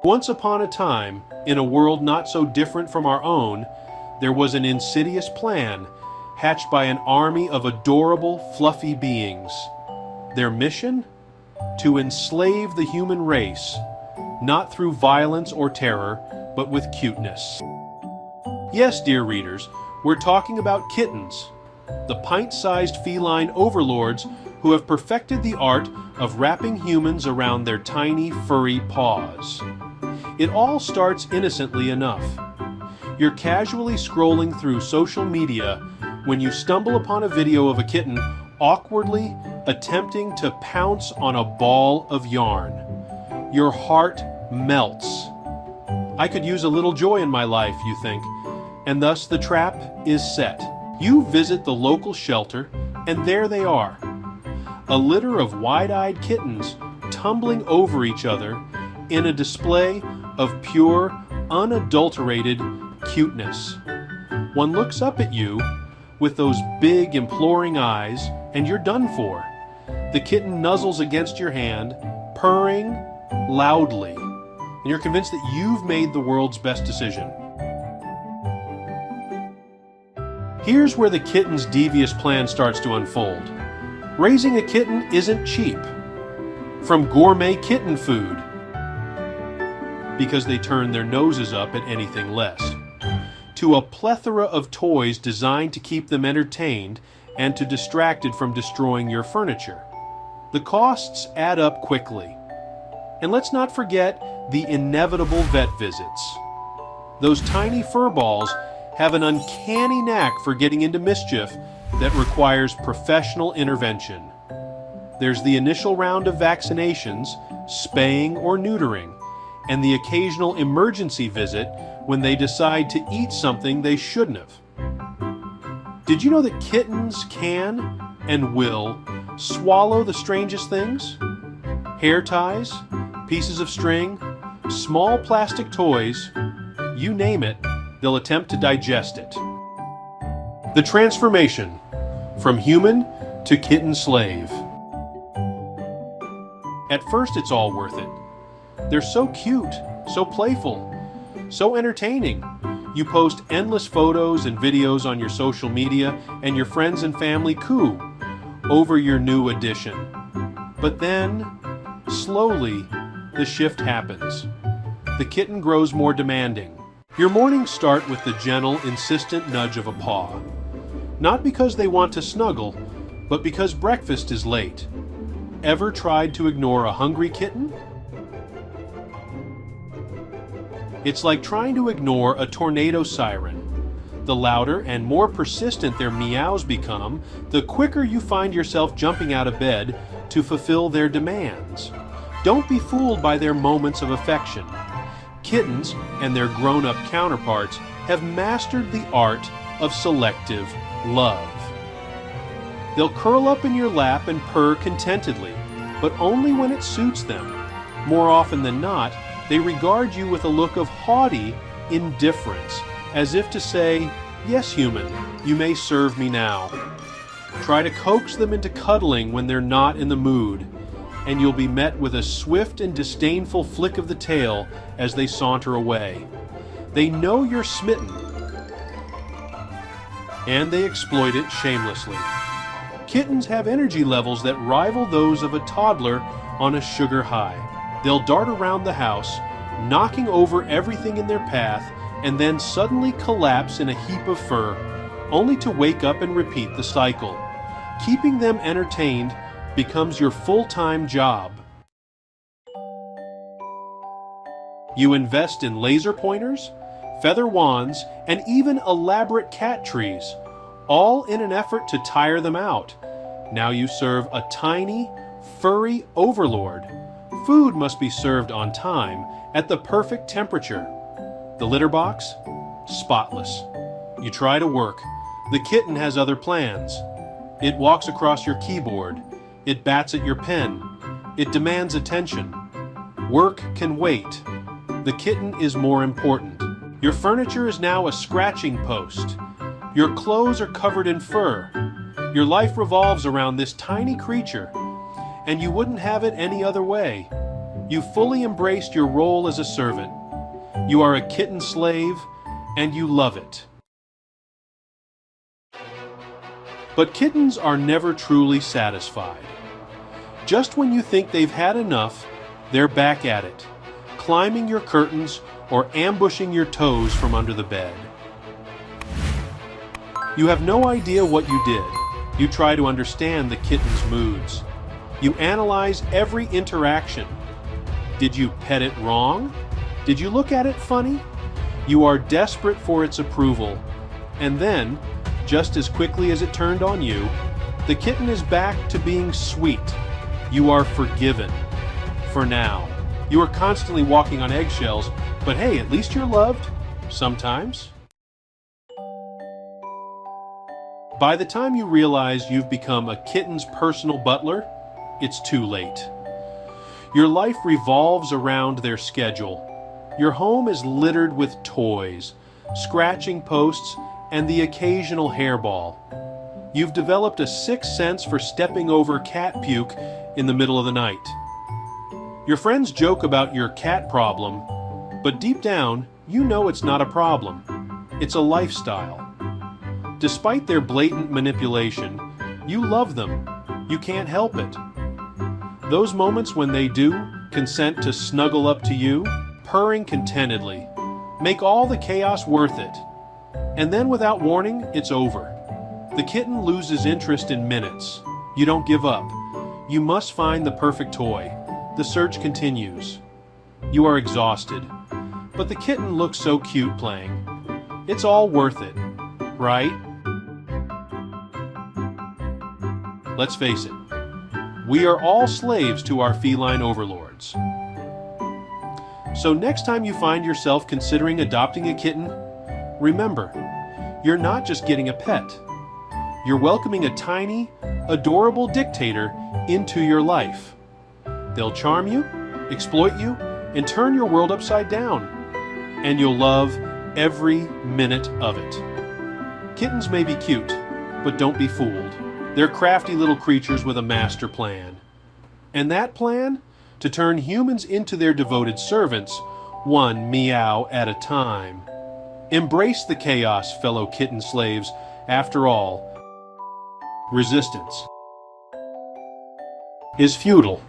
Once upon a time, in a world not so different from our own, there was an insidious plan hatched by an army of adorable, fluffy beings. Their mission? To enslave the human race, not through violence or terror, but with cuteness. Yes, dear readers, we're talking about kittens, the pint-sized feline overlords who have perfected the art of wrapping humans around their tiny, furry paws. It all starts innocently enough. You're casually scrolling through social media when you stumble upon a video of a kitten awkwardly attempting to pounce on a ball of yarn. Your heart melts. I could use a little joy in my life, you think, and thus the trap is set. You visit the local shelter, and there they are. A litter of wide-eyed kittens tumbling over each other in a display of pure, unadulterated cuteness. One looks up at you with those big, imploring eyes, and you're done for. The kitten nuzzles against your hand, purring loudly, and you're convinced that you've made the world's best decision. Here's where the kitten's devious plan starts to unfold. Raising a kitten isn't cheap. From gourmet kitten food, because they turn their noses up at anything less, to a plethora of toys designed to keep them entertained and to distract it from destroying your furniture. The costs add up quickly. And let's not forget the inevitable vet visits. Those tiny fur balls have an uncanny knack for getting into mischief that requires professional intervention. There's the initial round of vaccinations, spaying or neutering, and the occasional emergency visit when they decide to eat something they shouldn't have. Did you know that kittens can and will swallow the strangest things? Hair ties, pieces of string, small plastic toys, you name it, they'll attempt to digest it. The transformation from human to kitten slave. At first it's all worth it. They're so cute, so playful, so entertaining. You post endless photos and videos on your social media, and your friends and family coo over your new addition. But then, slowly, the shift happens. The kitten grows more demanding. Your mornings start with the gentle, insistent nudge of a paw. Not because they want to snuggle, but because breakfast is late. Ever tried to ignore a hungry kitten? It's like trying to ignore a tornado siren. The louder and more persistent their meows become, the quicker you find yourself jumping out of bed to fulfill their demands. Don't be fooled by their moments of affection. Kittens and their grown-up counterparts have mastered the art of selective love. They'll curl up in your lap and purr contentedly, but only when it suits them. More often than not, they regard you with a look of haughty indifference, as if to say, "Yes, human, you may serve me now." Try to coax them into cuddling when they're not in the mood, and you'll be met with a swift and disdainful flick of the tail as they saunter away. They know you're smitten, and they exploit it shamelessly. Kittens have energy levels that rival those of a toddler on a sugar high. They'll dart around the house, knocking over everything in their path, and then suddenly collapse in a heap of fur, only to wake up and repeat the cycle. Keeping them entertained becomes your full-time job. You invest in laser pointers, feather wands, and even elaborate cat trees, all in an effort to tire them out. Now you serve a tiny, furry overlord. Food must be served on time, at the perfect temperature. The litter box? Spotless. You try to work. The kitten has other plans. It walks across your keyboard. It bats at your pen. It demands attention. Work can wait. The kitten is more important. Your furniture is now a scratching post. Your clothes are covered in fur. Your life revolves around this tiny creature, and you wouldn't have it any other way. You fully embraced your role as a servant. You are a kitten slave, and you love it. But kittens are never truly satisfied. Just when you think they've had enough, they're back at it, climbing your curtains or ambushing your toes from under the bed. You have no idea what you did. You try to understand the kitten's moods. You analyze every interaction. Did you pet it wrong? Did you look at it funny? You are desperate for its approval. And then, just as quickly as it turned on you, the kitten is back to being sweet. You are forgiven. For now. You are constantly walking on eggshells, but hey, at least you're loved. Sometimes. By the time you realize you've become a kitten's personal butler, it's too late. Your life revolves around their schedule. Your home is littered with toys, scratching posts, and the occasional hairball. You've developed a sixth sense for stepping over cat puke in the middle of the night. Your friends joke about your cat problem, but deep down, you know it's not a problem. It's a lifestyle. Despite their blatant manipulation, you love them. You can't help it. Those moments when they do consent to snuggle up to you, purring contentedly, make all the chaos worth it. And then without warning, it's over. The kitten loses interest in minutes. You don't give up. You must find the perfect toy. The search continues. You are exhausted, but the kitten looks so cute playing. It's all worth it, right? Let's face it, we are all slaves to our feline overlords. So next time you find yourself considering adopting a kitten, remember, you're not just getting a pet. You're welcoming a tiny, adorable dictator into your life. They'll charm you, exploit you, and turn your world upside down. And you'll love every minute of it. Kittens may be cute, but don't be fooled. They're crafty little creatures with a master plan. And that plan? To turn humans into their devoted servants, one meow at a time. Embrace the chaos, fellow kitten slaves. After all, resistance is futile.